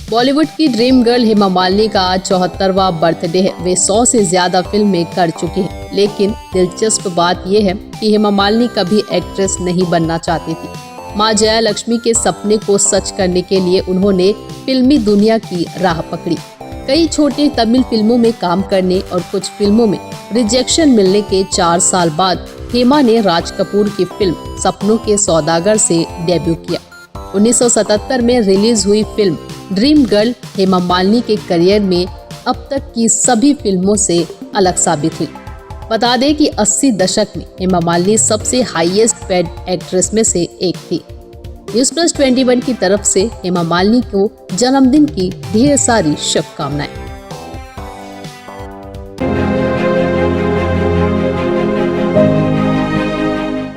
बॉलीवुड की dream girl Hema Malini का आज 74वां बर्थडे है। वे 100 से ज्यादा फिल्में कर चुकी हैं, लेकिन दिलचस्प बात यह है कि हेमा मालिनी कभी एक्ट्रेस नहीं बनना चाहती थी। मां जया लक्ष्मी के सपने को सच करने के लिए उन्होंने फिल्मी दुनिया की राह पकड़ी। कई छोटी तमिल फिल्मों में काम करने और कुछ फिल्मों में रिजेक्शन मिलने के 4 साल बाद हेमा ने राज कपूर की फिल्म सपनों के सौदागर से डेब्यू किया। 1977 में रिलीज हुई film dream girl Hema Malini के करियर में अब तक की सभी फिल्मों से अलग साबित हुई। बता दें कि 80 दशक में हेमा मालिनी सबसे हाईएस्ट पेड एक्ट्रेस में से एक थी। न्यूज़ प्लस 21 की तरफ से हेमा मालिनी को जन्मदिन की ढेर सारी शुभकामनाएं।